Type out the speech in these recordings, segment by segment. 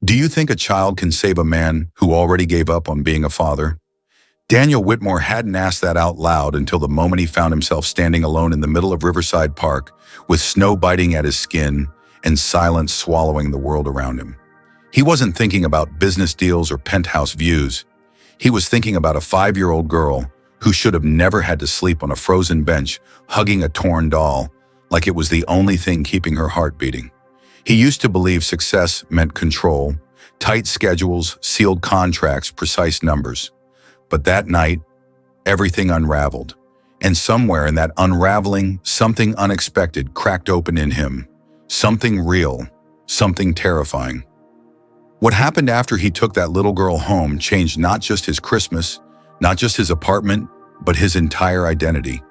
Do you think a child can save a man who already gave up on being a father? Daniel Whitmore hadn't asked that out loud until the moment he found himself standing alone in the middle of Riverside Park, with snow biting at his skin and silence swallowing the world around him. He wasn't thinking about business deals or penthouse views. He was thinking about a 5-year-old girl who should have never had to sleep on a frozen bench, hugging a torn doll, like it was the only thing keeping her heart beating. He used to believe success meant control, tight schedules, sealed contracts, precise numbers. But that night, everything unraveled. And somewhere in that unraveling, something unexpected cracked open in him. Something real, something terrifying. What happened after he took that little girl home changed not just his Christmas, not just his apartment, but his entire identity.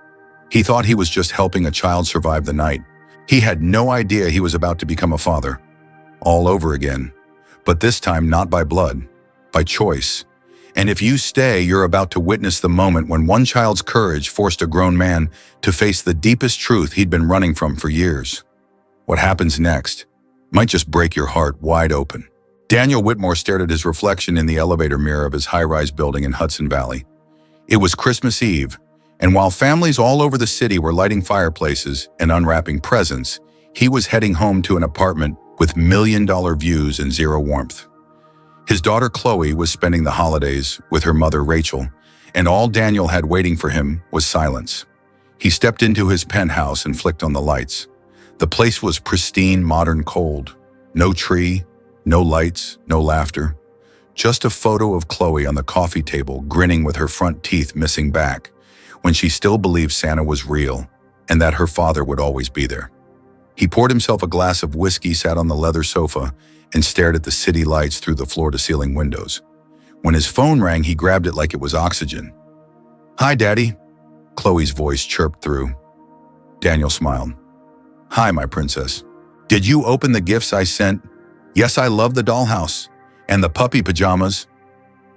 He thought he was just helping a child survive the night. He had no idea he was about to become a father. All over again. But this time not by blood, by choice. And if you stay, you're about to witness the moment when one child's courage forced a grown man to face the deepest truth he'd been running from for years. What happens next might just break your heart wide open. Daniel Whitmore stared at his reflection in the elevator mirror of his high-rise building in Hudson Valley. It was Christmas Eve, and while families all over the city were lighting fireplaces and unwrapping presents, he was heading home to an apartment with million-dollar views and zero warmth. His daughter Chloe was spending the holidays with her mother Rachel, and all Daniel had waiting for him was silence. He stepped into his penthouse and flicked on the lights. The place was pristine, modern, cold. No tree, no lights, no laughter. Just a photo of Chloe on the coffee table, grinning with her front teeth missing back, when she still believed Santa was real and that her father would always be there. He poured himself a glass of whiskey, sat on the leather sofa, and stared at the city lights through the floor-to-ceiling windows. When his phone rang, he grabbed it like it was oxygen. "Hi, Daddy," Chloe's voice chirped through. Daniel smiled. "Hi, my princess. Did you open the gifts I sent? Yes, I love the dollhouse. And the puppy pajamas."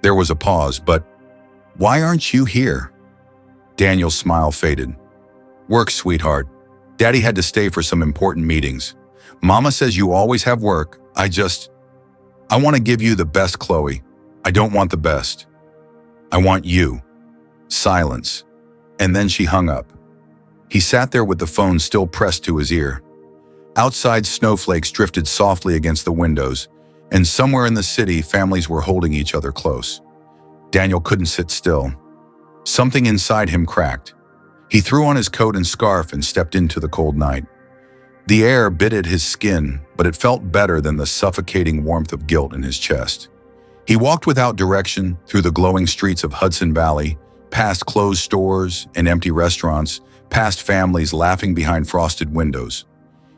There was a pause, but "Why aren't you here?" Daniel's smile faded. "Work, sweetheart. Daddy had to stay for some important meetings. Mama says you always have work. I want to give you the best, Chloe. I don't want the best. I want you." Silence. And then she hung up. He sat there with the phone still pressed to his ear. Outside, snowflakes drifted softly against the windows, and somewhere in the city, families were holding each other close. Daniel couldn't sit still. Something inside him cracked. He threw on his coat and scarf and stepped into the cold night. The air bit at his skin, but it felt better than the suffocating warmth of guilt in his chest. He walked without direction through the glowing streets of Hudson Valley, past closed stores and empty restaurants, past families laughing behind frosted windows.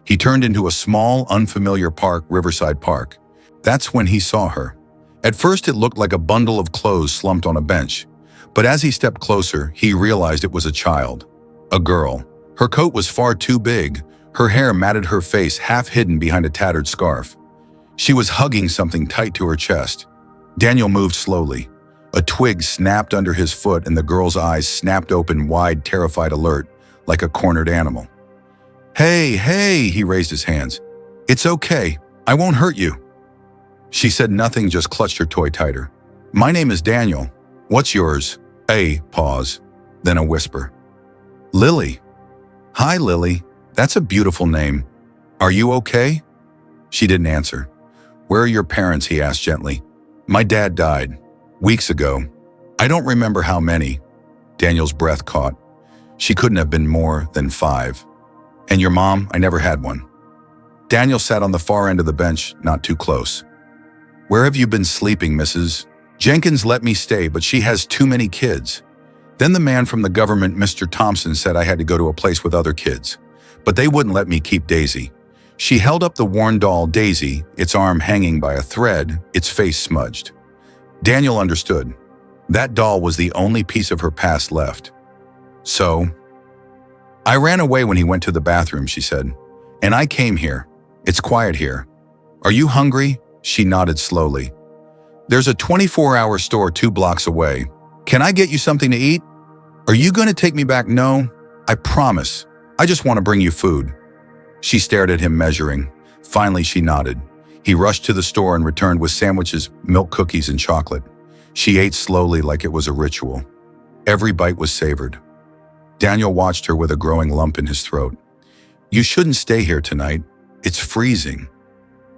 He turned into a small, unfamiliar park, Riverside Park. That's when he saw her. At first, it looked like a bundle of clothes slumped on a bench. But as he stepped closer, he realized it was a child, a girl. Her coat was far too big. Her hair matted her face, half hidden behind a tattered scarf. She was hugging something tight to her chest. Daniel moved slowly. A twig snapped under his foot and the girl's eyes snapped open wide, terrified, alert, like a cornered animal. "Hey, hey," he raised his hands. "It's okay. I won't hurt you." She said nothing, just clutched her toy tighter. "My name is Daniel. What's yours?" A pause, then a whisper. "Lily." "Hi, Lily. That's a beautiful name. Are you okay?" She didn't answer. "Where are your parents?" he asked gently. "My dad died. Weeks ago. I don't remember how many." Daniel's breath caught. She couldn't have been more than 5. "And your mom?" "I never had one." Daniel sat on the far end of the bench, not too close. "Where have you been sleeping, Mrs. Jenkins let me stay, but she has too many kids. Then the man from the government, Mr. Thompson, said I had to go to a place with other kids. But they wouldn't let me keep Daisy." She held up the worn doll, Daisy, its arm hanging by a thread, its face smudged. Daniel understood. That doll was the only piece of her past left. "So?" "I ran away when he went to the bathroom," she said. "And I came here. It's quiet here. Are you hungry?" She nodded slowly. "There's a 24-hour store 2 blocks away. Can I get you something to eat? Are you going to take me back?" "No, I promise. I just want to bring you food." She stared at him, measuring. Finally, she nodded. He rushed to the store and returned with sandwiches, milk cookies, and chocolate. She ate slowly like it was a ritual. Every bite was savored. Daniel watched her with a growing lump in his throat. "You shouldn't stay here tonight. It's freezing.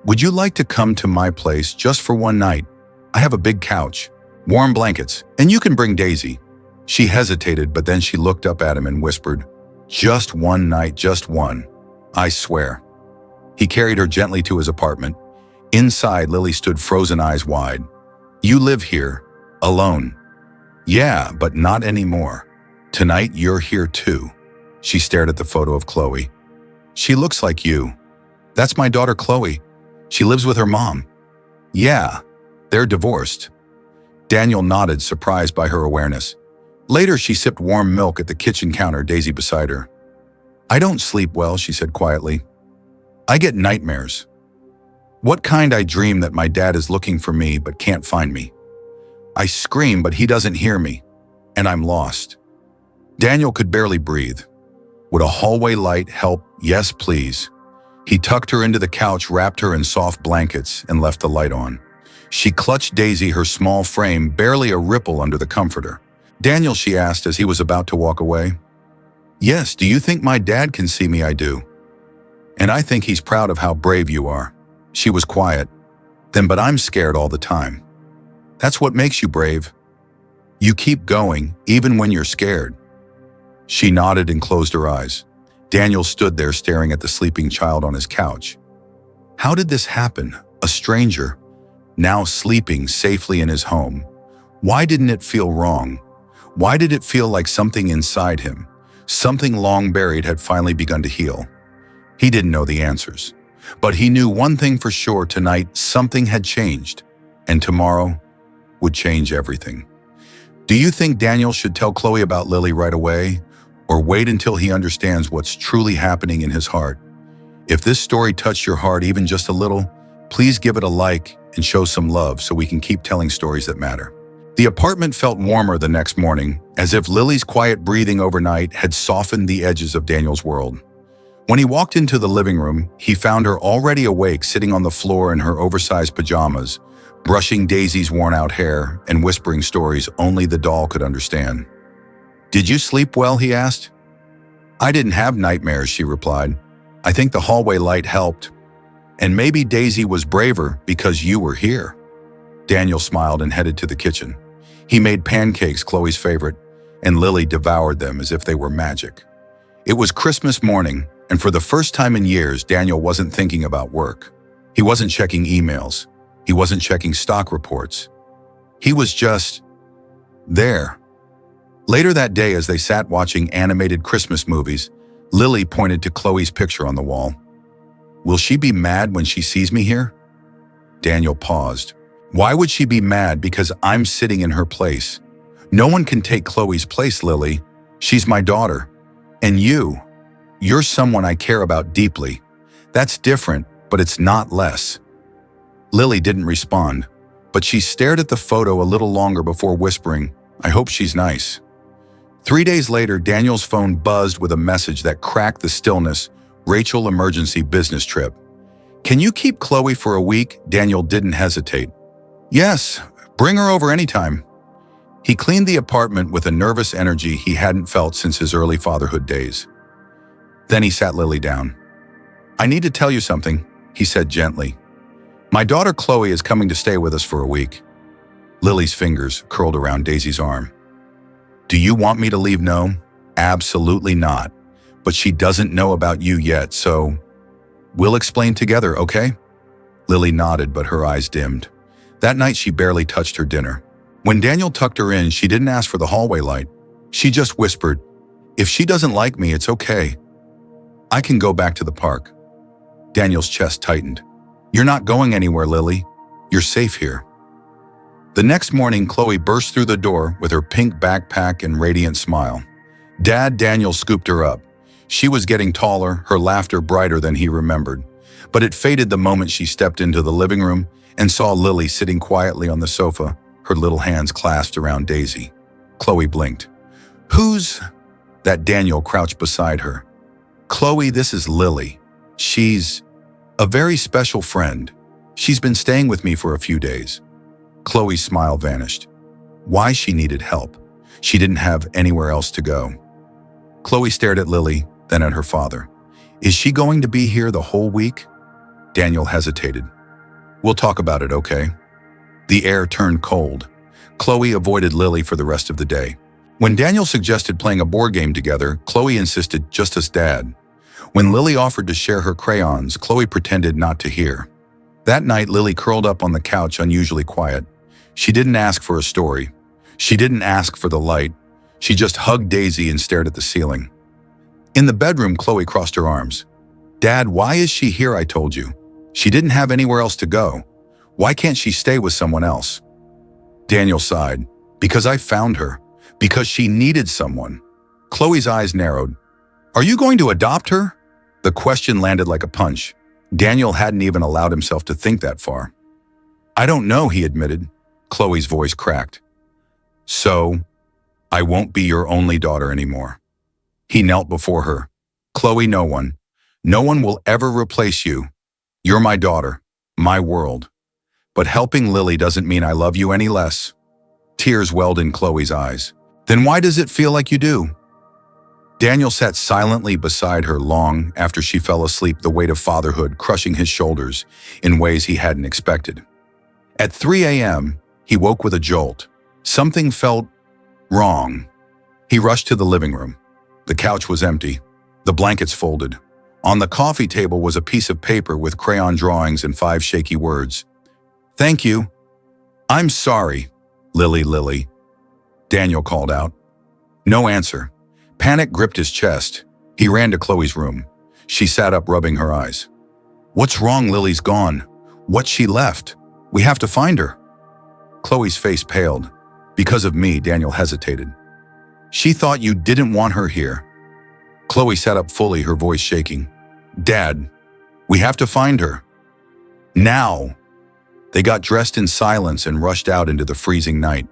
Would you like to come to my place just for one night? I have a big couch, warm blankets, and you can bring Daisy." She hesitated, but then she looked up at him and whispered, "Just one night, just one. I swear." He carried her gently to his apartment. Inside, Lily stood frozen, eyes wide. "You live here, alone." "Yeah, but not anymore. Tonight you're here too." She stared at the photo of Chloe. "She looks like you." "That's my daughter Chloe. She lives with her mom." "Yeah, they're divorced." Daniel nodded, surprised by her awareness. Later, she sipped warm milk at the kitchen counter, Daisy beside her. "I don't sleep well," she said quietly. "I get nightmares. What kind? I dream that my dad is looking for me but can't find me. I scream but he doesn't hear me, and I'm lost." Daniel could barely breathe. "Would a hallway light help?" "Yes, please." He tucked her into the couch, wrapped her in soft blankets, and left the light on. She clutched Daisy, her small frame barely a ripple under the comforter. "Daniel," she asked as he was about to walk away. "Yes, do you think my dad can see me?" "I do. And I think he's proud of how brave you are." She was quiet. "Then, but I'm scared all the time." "That's what makes you brave. You keep going, even when you're scared." She nodded and closed her eyes. Daniel stood there staring at the sleeping child on his couch. How did this happen? A stranger, now sleeping safely in his home. Why didn't it feel wrong? Why did it feel like something inside him, something long buried, had finally begun to heal? He didn't know the answers, but he knew one thing for sure: tonight something had changed, and tomorrow would change everything. Do you think Daniel should tell Chloe about Lily right away, or wait until he understands what's truly happening in his heart? If this story touched your heart even just a little, please give it a like and show some love so we can keep telling stories that matter. The apartment felt warmer the next morning, as if Lily's quiet breathing overnight had softened the edges of Daniel's world. When he walked into the living room, he found her already awake, sitting on the floor in her oversized pajamas, brushing Daisy's worn-out hair and whispering stories only the doll could understand. "Did you sleep well?" he asked. "I didn't have nightmares," she replied. "I think the hallway light helped. And maybe Daisy was braver because you were here." Daniel smiled and headed to the kitchen. He made pancakes, Chloe's favorite, and Lily devoured them as if they were magic. It was Christmas morning, and for the first time in years, Daniel wasn't thinking about work. He wasn't checking emails. He wasn't checking stock reports. He was just there. Later that day, as they sat watching animated Christmas movies, Lily pointed to Chloe's picture on the wall. "Will she be mad when she sees me here?" Daniel paused. "Why would she be mad because I'm sitting in her place? No one can take Chloe's place, Lily. She's my daughter. And you're someone I care about deeply. That's different, but it's not less." Lily didn't respond, but she stared at the photo a little longer before whispering, "I hope she's nice." 3 days later, Daniel's phone buzzed with a message that cracked the stillness. "Rachel, emergency business trip. Can you keep Chloe for a week?" Daniel didn't hesitate. "Yes, bring her over anytime." He cleaned the apartment with a nervous energy he hadn't felt since his early fatherhood days. Then he sat Lily down. "I need to tell you something," he said gently. "My daughter Chloe is coming to stay with us for a week." Lily's fingers curled around Daisy's arm. "Do you want me to leave?" "No, absolutely not. But she doesn't know about you yet, so we'll explain together, okay?" Lily nodded, but her eyes dimmed. That night, she barely touched her dinner. When Daniel tucked her in, she didn't ask for the hallway light. She just whispered, "If she doesn't like me, it's okay. I can go back to the park." Daniel's chest tightened. "You're not going anywhere, Lily. You're safe here." The next morning, Chloe burst through the door with her pink backpack and radiant smile. "Dad," Daniel scooped her up. She was getting taller, her laughter brighter than he remembered. But it faded the moment she stepped into the living room and saw Lily sitting quietly on the sofa, her little hands clasped around Daisy. Chloe blinked. "Who's that?" Daniel crouched beside her. "Chloe, this is Lily. She's a very special friend. She's been staying with me for a few days. Chloe's smile vanished. Why she needed help? She didn't have anywhere else to go. Chloe stared at Lily, then at her father. Is she going to be here the whole week? Daniel hesitated. We'll talk about it, okay? The air turned cold. Chloe avoided Lily for the rest of the day. When Daniel suggested playing a board game together, Chloe insisted just as Dad. When Lily offered to share her crayons, Chloe pretended not to hear. That night, Lily curled up on the couch unusually quiet. She didn't ask for a story. She didn't ask for the light. She just hugged Daisy and stared at the ceiling. In the bedroom, Chloe crossed her arms. Dad, why is she here, I told you? She didn't have anywhere else to go. Why can't she stay with someone else? Daniel sighed. Because I found her. Because she needed someone. Chloe's eyes narrowed. Are you going to adopt her? The question landed like a punch. Daniel hadn't even allowed himself to think that far. I don't know, he admitted. Chloe's voice cracked. So, I won't be your only daughter anymore. He knelt before her. Chloe, no one will ever replace you. You're my daughter, my world. But helping Lily doesn't mean I love you any less. Tears welled in Chloe's eyes. Then why does it feel like you do? Daniel sat silently beside her long after she fell asleep, the weight of fatherhood crushing his shoulders in ways he hadn't expected. At 3 a.m., he woke with a jolt. Something felt wrong. He rushed to the living room. The couch was empty, the blankets folded. On the coffee table was a piece of paper with crayon drawings and 5 shaky words. Thank you. I'm sorry, Lily. Daniel called out. No answer. Panic gripped his chest. He ran to Chloe's room. She sat up, rubbing her eyes. What's wrong? Lily's gone. What's she left? We have to find her. Chloe's face paled. Because of me, Daniel hesitated. She thought you didn't want her here. Chloe sat up fully, her voice shaking. Dad, we have to find her. Now. They got dressed in silence and rushed out into the freezing night.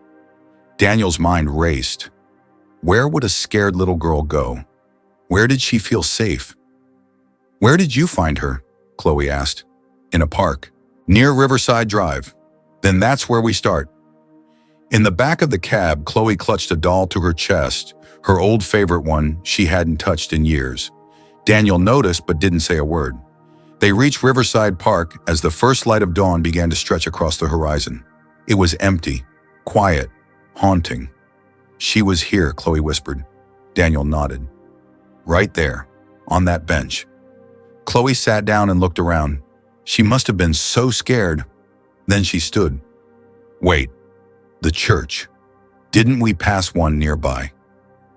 Daniel's mind raced. Where would a scared little girl go? Where did she feel safe? Where did you find her? Chloe asked. In a park, near Riverside Drive. Then that's where we start. In the back of the cab, Chloe clutched a doll to her chest, her old favorite one she hadn't touched in years. Daniel noticed but didn't say a word. They reached Riverside Park as the first light of dawn began to stretch across the horizon. It was empty, quiet, haunting. She was here, Chloe whispered. Daniel nodded. Right there, on that bench. Chloe sat down and looked around. She must have been so scared. Then she stood. Wait, the church. Didn't we pass one nearby?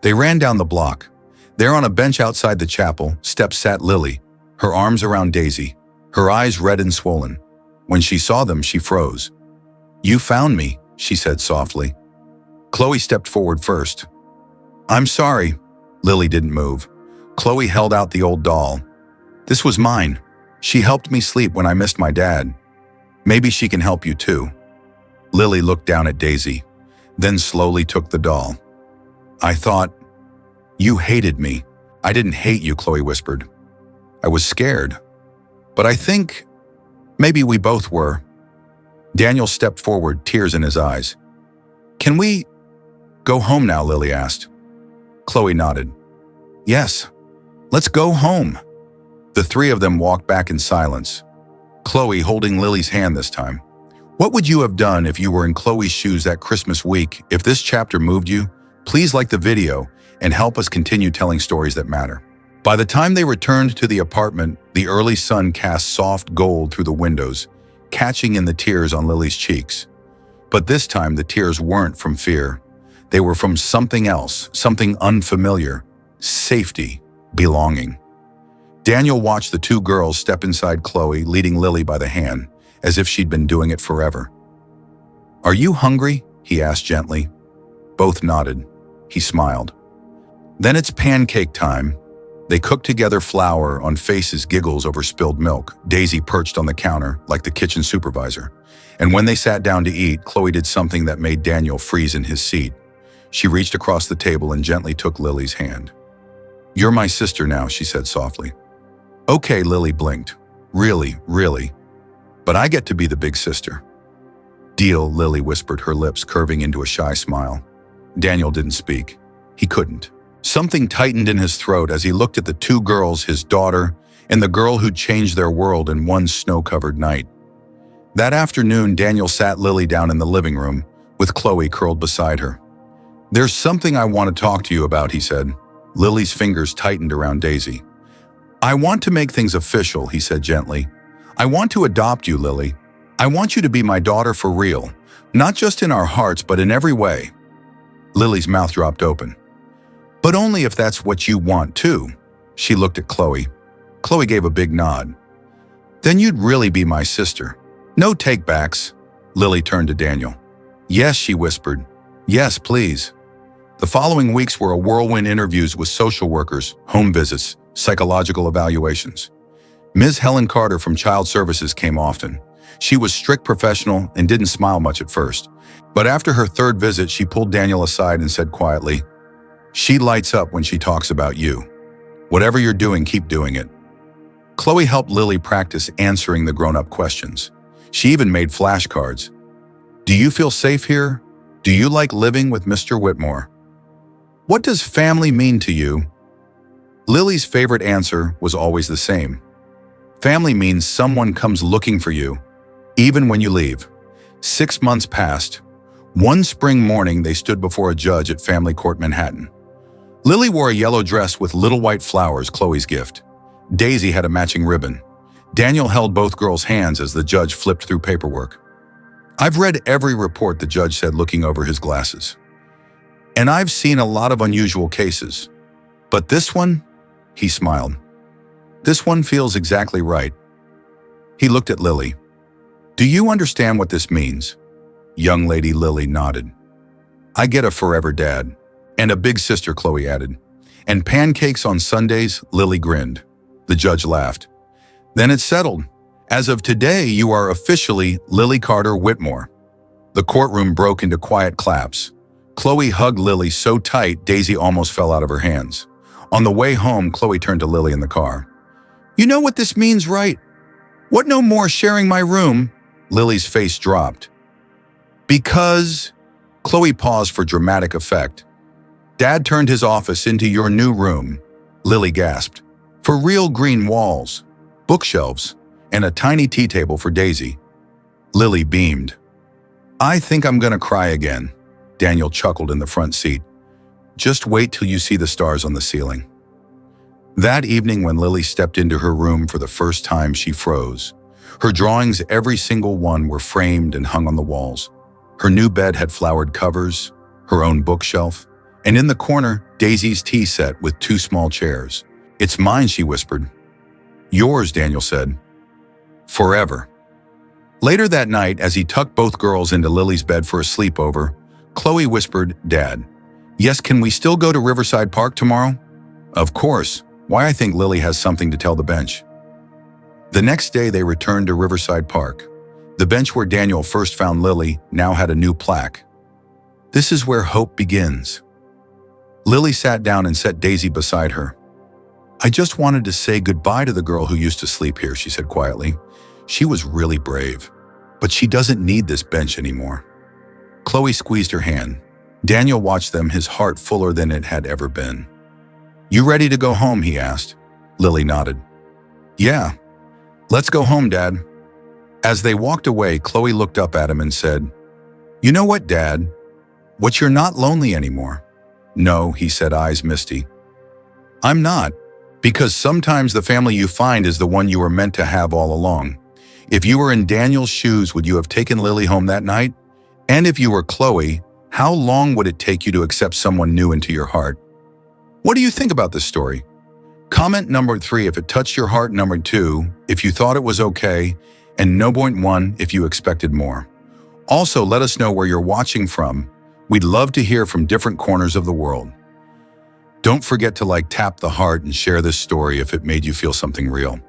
They ran down the block. There on a bench outside the chapel, steps sat Lily, her arms around Daisy, her eyes red and swollen. When she saw them, she froze. You found me, she said softly. Chloe stepped forward first. I'm sorry. Lily didn't move. Chloe held out the old doll. This was mine. She helped me sleep when I missed my dad. Maybe she can help you too. Lily looked down at Daisy, then slowly took the doll. I thought, you hated me. I didn't hate you, Chloe whispered. I was scared. But I think maybe we both were. Daniel stepped forward, tears in his eyes. Can we go home now? Lily asked. Chloe nodded. Yes, let's go home. The three of them walked back in silence. Chloe holding Lily's hand this time. What would you have done if you were in Chloe's shoes that Christmas week? If this chapter moved you, please like the video and help us continue telling stories that matter. By the time they returned to the apartment, the early sun cast soft gold through the windows, catching in the tears on Lily's cheeks. But this time the tears weren't from fear. They were from something else, something unfamiliar. Safety, belonging. Daniel watched the two girls step inside Chloe, leading Lily by the hand, as if she'd been doing it forever. Are you hungry? He asked gently. Both nodded. He smiled. Then it's pancake time. They cooked together, flour on faces, giggles over spilled milk. Daisy perched on the counter like the kitchen supervisor. And when they sat down to eat, Chloe did something that made Daniel freeze in his seat. She reached across the table and gently took Lily's hand. You're my sister now, she said softly. Okay, Lily blinked. Really, really. but I get to be the big sister. Deal, Lily whispered, her lips curving into a shy smile. Daniel didn't speak. He couldn't. Something tightened in his throat as he looked at the two girls, his daughter and the girl who'd changed their world in one snow-covered night. That afternoon, Daniel sat Lily down in the living room, with Chloe curled beside her. "There's something I want to talk to you about," he said. Lily's fingers tightened around Daisy. "I want to make things official," he said gently. "I want to adopt you, Lily. I want you to be my daughter for real, not just in our hearts, but in every way." Lily's mouth dropped open. "But only if that's what you want too." She looked at Chloe. Chloe gave a big nod. "Then you'd really be my sister. No takebacks." Lily turned to Daniel. "Yes," she whispered. "Yes, please." The following weeks were a whirlwind: interviews with social workers, home visits, psychological evaluations. Ms. Helen Carter from Child Services came often. She was strict, professional, and didn't smile much at first. But after her third visit, she pulled Daniel aside and said quietly, "She lights up when she talks about you. Whatever you're doing, keep doing it." Chloe helped Lily practice answering the grown-up questions. She even made flashcards. "Do you feel safe here? Do you like living with Mr. Whitmore? What does family mean to you?" Lily's favorite answer was always the same. "Family means someone comes looking for you, even when you leave." 6 months passed. One spring morning, they stood before a judge at Family Court, Manhattan. Lily wore a yellow dress with little white flowers, Chloe's gift. Daisy had a matching ribbon. Daniel held both girls' hands as the judge flipped through paperwork. "I've read every report," the judge said, looking over his glasses. "And I've seen a lot of unusual cases. But this one," he smiled, "this one feels exactly right." He looked at Lily. "Do you understand what this means?" Young lady Lily nodded. "I get a forever dad. And a big sister," Chloe added. "And pancakes on Sundays," Lily grinned. The judge laughed. "Then it's settled. As of today, you are officially Lily Carter Whitmore." The courtroom broke into quiet claps. Chloe hugged Lily so tight, Daisy almost fell out of her hands. On the way home, Chloe turned to Lily in the car. "You know what this means, right? What, no more sharing my room?" Lily's face dropped. "Because..." Chloe paused for dramatic effect. "Dad turned his office into your new room," Lily gasped. "For real green walls, bookshelves, and a tiny tea table for Daisy." Lily beamed. "I think I'm gonna cry again," Daniel chuckled in the front seat. "Just wait till you see the stars on the ceiling." That evening, when Lily stepped into her room for the first time, she froze. Her drawings, every single one, were framed and hung on the walls. Her new bed had flowered covers, her own bookshelf, and in the corner, Daisy's tea set with 2 small chairs. "It's mine," she whispered. "Yours," Daniel said. "Forever." Later that night, as he tucked both girls into Lily's bed for a sleepover, Chloe whispered, "Dad, yes, can we still go to Riverside Park tomorrow?" "Of course. Why, I think Lily has something to tell the bench." The next day, they returned to Riverside Park. The bench where Daniel first found Lily now had a new plaque. "This is where hope begins." Lily sat down and set Daisy beside her. "I just wanted to say goodbye to the girl who used to sleep here," she said quietly. "She was really brave, but she doesn't need this bench anymore." Chloe squeezed her hand. Daniel watched them, his heart fuller than it had ever been. "You ready to go home?" he asked. Lily nodded. "Yeah. Let's go home, Dad." As they walked away, Chloe looked up at him and said, "You know what, Dad? What, you're not lonely anymore." "No," he said, eyes misty. "I'm not. Because sometimes the family you find is the one you were meant to have all along. If you were in Daniel's shoes, would you have taken Lily home that night? And if you were Chloe, how long would it take you to accept someone new into your heart?" What do you think about this story? Comment number 3 if it touched your heart, number 2 if you thought it was okay, and no point 1 if you expected more. Also, let us know where you're watching from. We'd love to hear from different corners of the world. Don't forget to tap the heart and share this story if it made you feel something real.